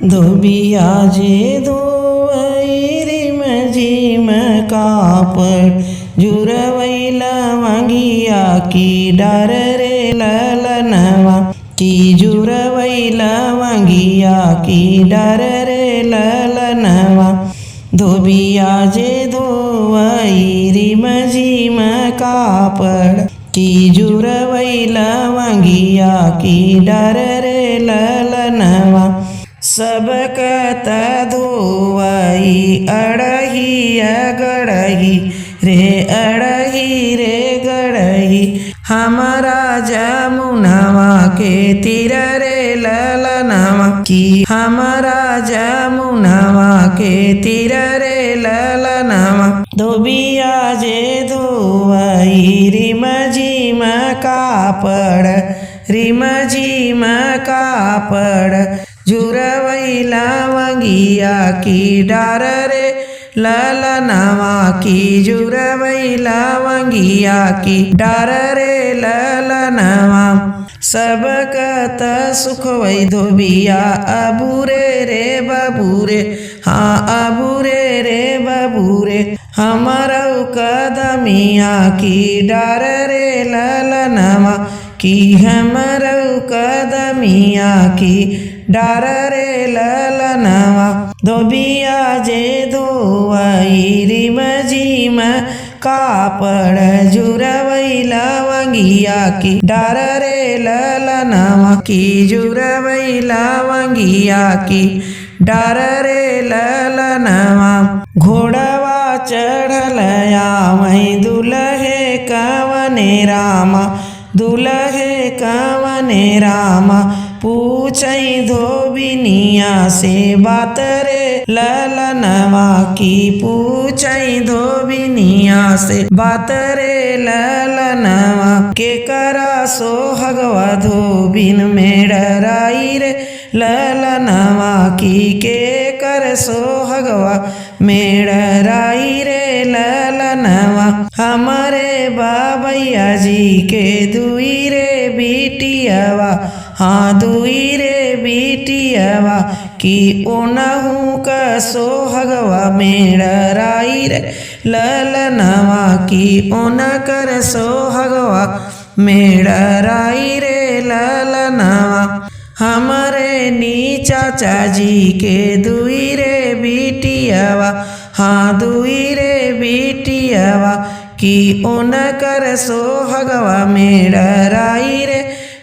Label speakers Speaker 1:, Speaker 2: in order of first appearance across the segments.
Speaker 1: धोबिया जे धोवई रिम झिम कापड जुरवई लवंगिया की डार रे ललनवा की जुरवई लवंगिया की डार रे ललनवा धोबिया जे धोवई रिम झिम कापड की जुरवई लवंगिया की डार रे ललनवा सबकत धोवई अड़ही गड़ही रे गड़ही हमारा जमुनवा के तीर रे ललनवा की हमारा जमुनवा के तीर रे ललनवा धोबिया जे धोवई रिम झिम कापड जुरवई लवंगिया की डार रे ललनवा की जुरवई लवंगिया की डार रे ललनवा सबकत सुखवई धोबिया अबूरे रे बबूरे हाँ अबूरे रे बबूरे हमारो कदमिया की डार रे ललनवा की हमारो कदमिया की डार रे ललनवा धोबिया जे धोवई रिम झिम कापड जुरवई लवंगिया की डार रे ललनवा की जुरवई लवंगिया की डार रे ललनवा घोड़वा चढ़लया वही दुल्हे कवने रामा पूछई धोबिनिया से बात रे ललनवा की पूछई धोबिनिया से बात रे ललनवा के करा सोहगवा धोबिन में डराई रे ललनवा की के कर सोहगवा में डराई रे ललनवा हमारे बाबैया जी के दुई रे बिटियावा हाँ दुई रे बिटियावा की ओनहू का सोहगवा में डराई रे ललनवा की ओन कर सोहगवा में डराई रे ललनवा हमारे नीचा चाची के दुई रे बिटियावा हाँ दुई रे बिटियावा की ओन कर सोहगवा में डराई रे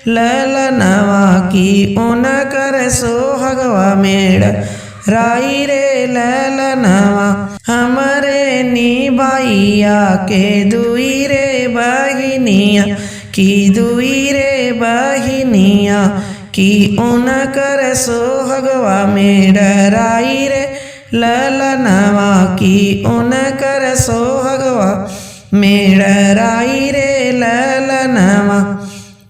Speaker 1: ललनवा की ओन कर सोहगवा में डराई रे ललनवा हमारे निबाइया के दुई रे बहिनिया की दुई रे बहिनिया की ओन कर सोहगवा में डराई रे ललनवा की ओन कर सोहगवा में डराई रे ललनवा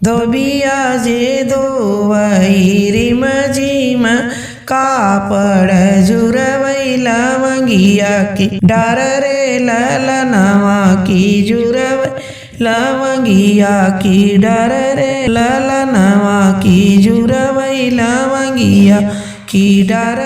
Speaker 1: धोबिया जे धोवई रिम झिम कापड जुरवई लवंगिया की डार रे ललनवा की जुरवई लवंगिया की डार रे ललनवा की जुरवई लवंगिया की डार